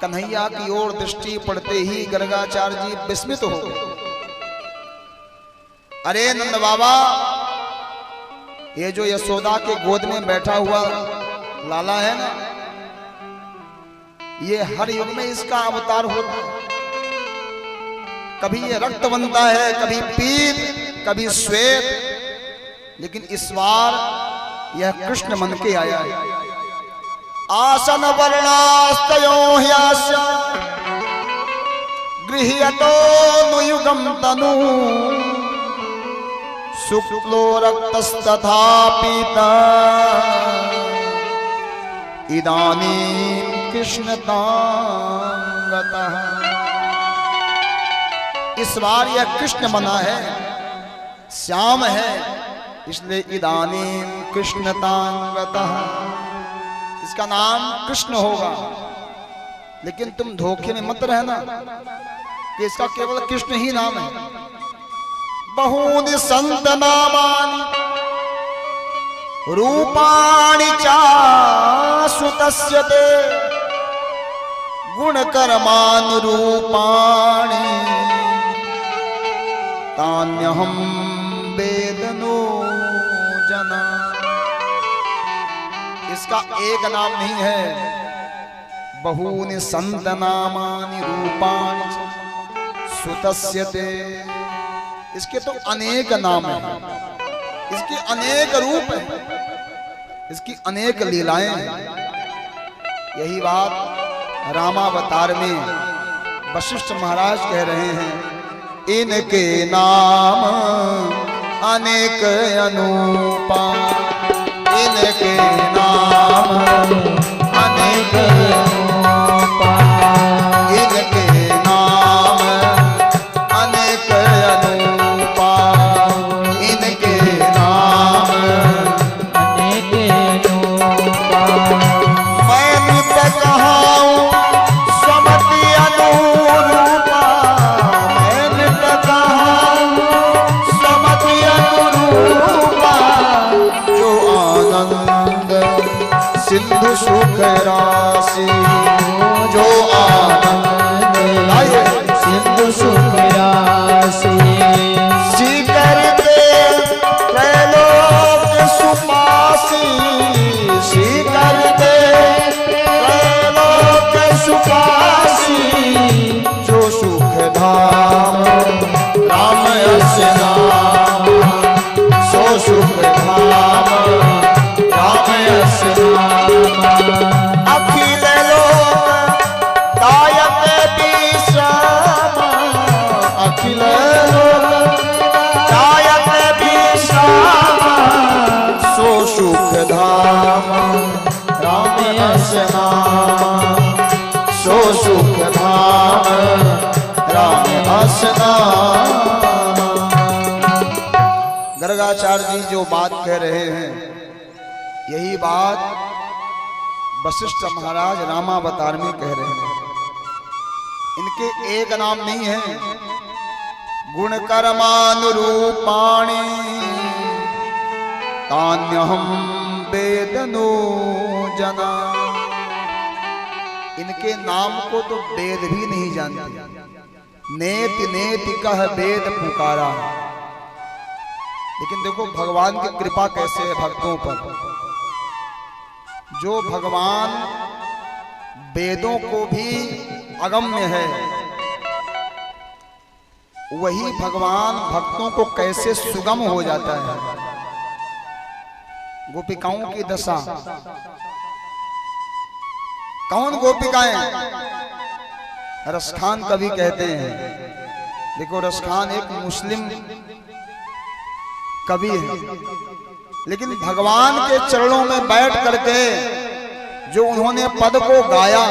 कन्हैया की ओर दृष्टि पड़ते ही गर्गाचार्य जी विस्मित हो गए। अरे नंद बाबा, ये जो यशोदा के गोद में बैठा हुआ लाला है ना, ये हर युग में इसका अवतार होता है। कभी ये रक्त बनता है, कभी पीत, कभी श्वेत, लेकिन इस बार यह कृष्ण मन के आया है। आसन वर्णास्तयो ह्यास्य गृह्यतो नुयुगम तनु शुक्लो रक्तस्तथा पीता इदानीं कृष्णतां गतः। इस बार यह कृष्ण बना है, श्याम है, इसलिए इदानीं कृष्णतां गतः, इसका नाम कृष्ण होगा। लेकिन तुम धोखे में मत रहना कि इसका केवल कृष्ण ही नाम है। बहूनि संत नामानि रूपाणि चासु तस्य ते गुणकर्मानुरूपाणि तान्यहं वेदनो जना। इसका एक नाम नहीं है, बहूनि संत नामानि रूपाणि सुतस्य ते, इसके तो अनेक नाम हैं, इसके अनेक रूप हैं, इसकी अनेक लीलाएं हैं। यही बात रामावतार में वशिष्ठ महाराज कह रहे हैं, इनके नाम अनेक अनूपा, इनके नाम अनेक अनूपा, इनके नाम अनेक अनूपा, इनके नाम अनेक अनूपा। मैं नित कहाऊं समति अनुरूपा, मैं नित कहाऊं समति अनुरूपा, जो आनंद सिंधु सुख राशि, जो आनंद सिंधु सुख राशि, सीकर के त्रैलोक सुपासी, सीकर के त्रैलोक सुपासी, जो सुख धाम राम यस्य नाम, सो सुख धाम राम यस्य नाम। अखिल लोक दायक विश्राम, अखिल लोक दायक विश्राम, सो सुख धाम राम यस्य नाम, सो सुख धाम राम यस्य नाम। गर्गाचार्य जी जो बात कह रहे हैं, यही बात वशिष्ठ महाराज रामावतार में कह रहे हैं। इनके एक नाम नहीं है, गुण कर्मानुरूपाणि तान्यहं वेदनो जना। इनके नाम को तो वेद भी नहीं जानते, नेति नेति कह वेद पुकारा। लेकिन देखो भगवान की कृपा कैसे है भक्तों पर। जो भगवान वेदों को भी अगम्य है, वही भगवान भक्तों को कैसे सुगम हो जाता है। गोपिकाओं की दशा, कौन गोपिकाएं? रसखान कवि कहते हैं। देखो रसखान एक मुस्लिम कवि है, लेकिन भगवान के चरणों में बैठ करके जो उन्होंने पद को गाया,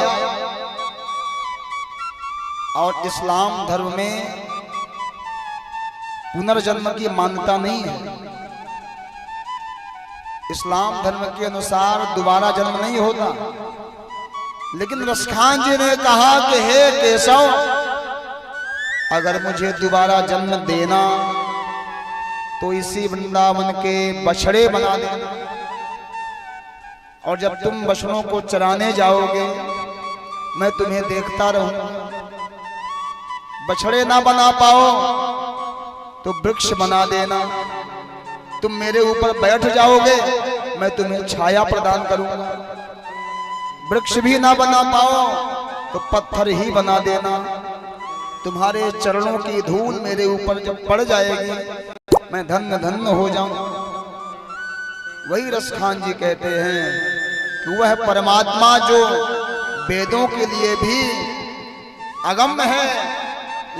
और इस्लाम धर्म में पुनर्जन्म की मान्यता नहीं है। इस्लाम धर्म के अनुसार दोबारा जन्म नहीं होता। लेकिन रसखान जी ने कहा कि हे केशव, अगर मुझे दोबारा जन्म देना तो इसी वृंदावन के बछड़े बना देना, और जब तुम बछड़ों को चराने जाओगे मैं तुम्हें देखता रहूं। बछड़े ना बना पाओ तो वृक्ष बना देना। तुम मेरे ऊपर बैठ जाओगे, मैं तुम्हें छाया प्रदान करूंगा। वृक्ष भी ना बना पाओ तो पत्थर ही बना देना। तुम्हारे चरणों की धूल मेरे ऊपर जब पड़ जाएगी, मैं धन्य धन्य हो जाऊं। वही रसखान जी कहते हैं कि वह परमात्मा जो वेदों के लिए भी अगम्य है,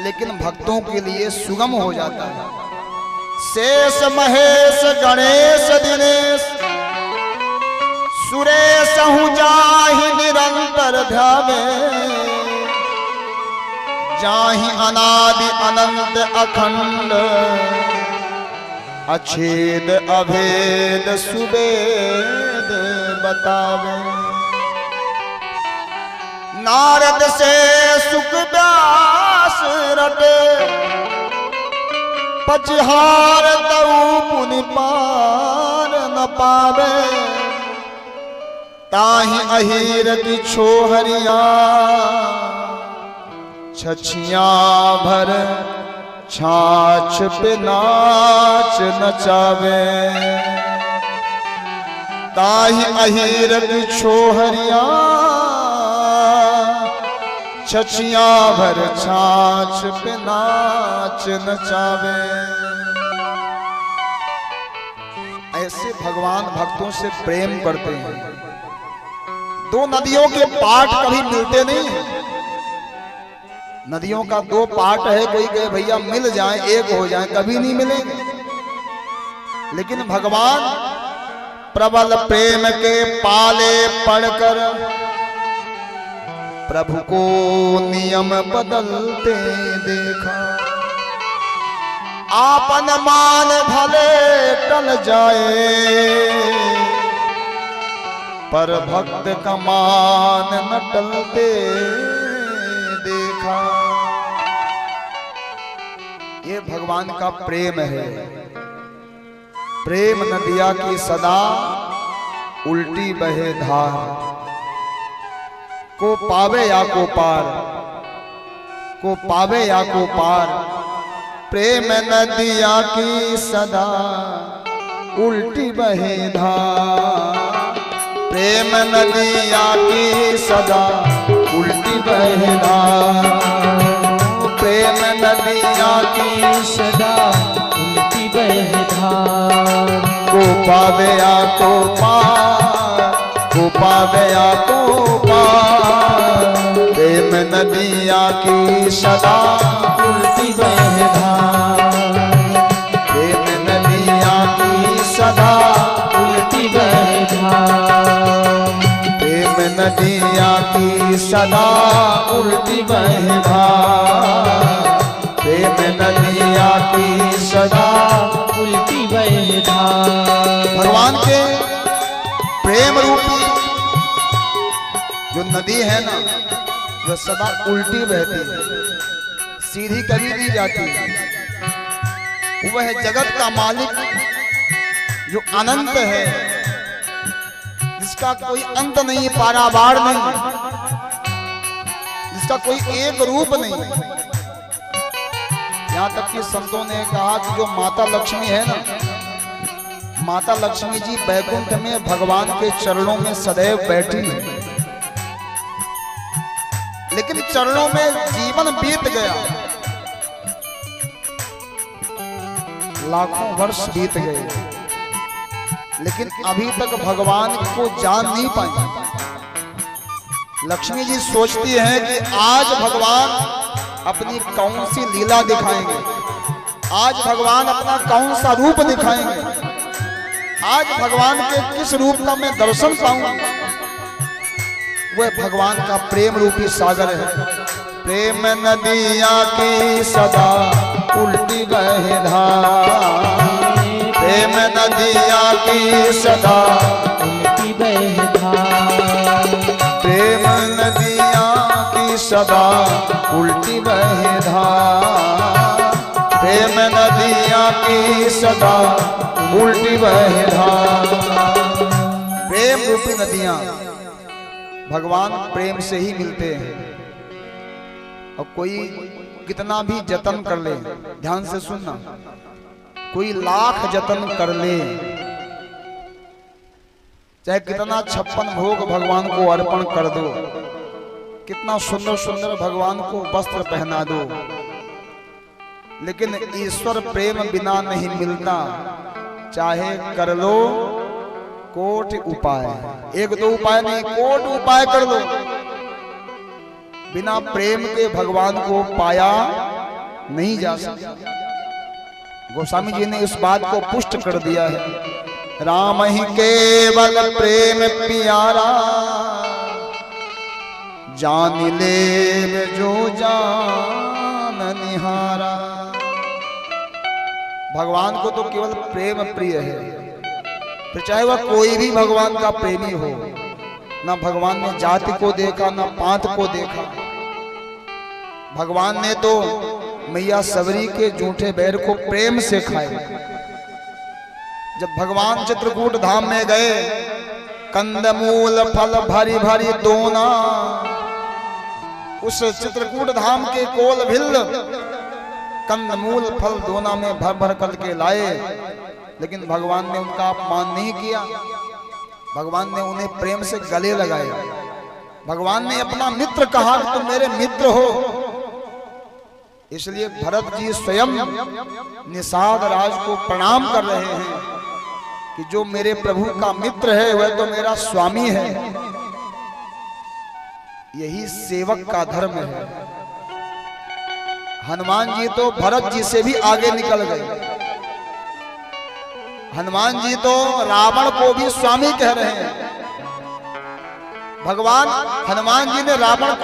लेकिन भक्तों के लिए सुगम हो जाता है। शेष महेश गणेश दिनेश सुरेश हूँ जाहि निरंतर ध्यावे। जाहि अनादि अनंत अखंड अछेद अभेद सुवेद बतावे। नारद से सुख व्यास रटे पचहार तऊ पुनि पार न पावे। ताहि अहीर की छोहरिया छछिया भर छाछ पे नाच नचावे। ताहि अहीर की छोहरिया छछिया भर छाछ पे नाच नचावे। ऐसे भगवान भक्तों से प्रेम करते हैं। दो नदियों के पाट कभी मिलते नहीं। नदियों का दो पाट है, कोई कहे भैया मिल जाए एक हो जाए, कभी नहीं मिलेंगे। लेकिन भगवान प्रबल प्रेम के पाले पड़कर प्रभु को नियम बदलते देखा। आपन मान भले टल जाए, पर भक्त का मान न टलते देखा। ये भगवान का प्रेम है। प्रेम नदिया की सदा उल्टी बहे धार। को पावे या को पार, को पावे या को पार। प्रेम नदिया की सदा उल्टी बहे धार। प्रेम नदिया की सदा उल्टी बहे धार। प्रेम नदिया की सदा उल्टी बहे धार। को पावे या को पार, को पावे या को पार। प्रेम नदिया की सदा उल्टी बहे धार। प्रेम नदिया की सदा उल्टी बहे धार। प्रेम नदिया की सदा उल्टी बहे धार। प्रेम नदिया की सदा उल्टी बहे धार। भगवान के प्रेम रूपी जो नदी है ना, वह सदा उल्टी बहती है, सीधी कभी नहीं जाती। वह जगत का मालिक जो अनंत है, जिसका कोई अंत नहीं, पारावार नहीं, जिसका कोई एक रूप नहीं। यहां तक कि संतों ने कहा कि जो माता लक्ष्मी है ना, माता लक्ष्मी जी बैकुंठ में भगवान के चरणों में सदैव बैठी है। लेकिन चरणों में जीवन बीत गया, लाखों वर्ष बीत गए, लेकिन अभी तक भगवान को जान नहीं पाई। लक्ष्मी जी सोचती है कि आज भगवान अपनी कौन सी लीला दिखाएंगे, आज भगवान अपना कौन सा रूप दिखाएंगे, आज भगवान के किस रूप का मैं दर्शन पाऊंगा। वह भगवान का प्रेम रूपी सागर है। प्रेम नदिया की सदा उल्टी बहे धार। प्रेम नदिया की सदा उल्टी बहे धार। प्रेम नदिया की सदा उल्टी बहे धार। प्रेम नदिया की सदा उल्टी बहे धार। प्रेम रूपी नदियां भगवान प्रेम से ही मिलते हैं। और कोई कितना भी जतन कर ले, ध्यान से सुनना, कोई लाख जतन कर ले, चाहे कितना 56 भोग भगवान को अर्पण कर दो, कितना सुंदर सुंदर भगवान को वस्त्र पहना दो, लेकिन ईश्वर प्रेम बिना नहीं मिलता। चाहे कर लो कोटि उपाय, एक दो उपाय नहीं, कोटि उपाय कर लो, बिना प्रेम के भगवान को पाया नहीं जा सकता। गोस्वामी जी ने इस बात को पुष्ट कर दिया है। राम ही केवल प्रेम प्यारा, जान ले जो जान निहारा। भगवान को तो केवल प्रेम प्रिय है, फिर चाहे वह कोई भी भगवान का प्रेमी हो। ना भगवान ने जाति को देखा, ना पांत को देखा। भगवान ने तो मैया सबरी के जूठे बैर को प्रेम से खाए। जब भगवान चित्रकूट धाम में गए, कंदमूल फल भरी भरी दोना, उस चित्रकूट धाम के कोल भिल्ल कंदमूल फल दोना में भर भर करके लाए, लेकिन भगवान ने उनका अपमान नहीं किया। भगवान ने उन्हें प्रेम से गले लगाया। भगवान ने अपना मित्र कहा कि तुम मेरे मित्र हो। इसलिए भरत जी स्वयं निषाद राज को प्रणाम कर रहे हैं कि जो मेरे प्रभु का मित्र है वह तो मेरा स्वामी है। यही सेवक का धर्म है। हनुमान जी तो भरत जी से भी आगे निकल गए। हनुमान जी तो रावण को भी स्वामी कह रहे हैं। भगवान हनुमान जी ने रावण को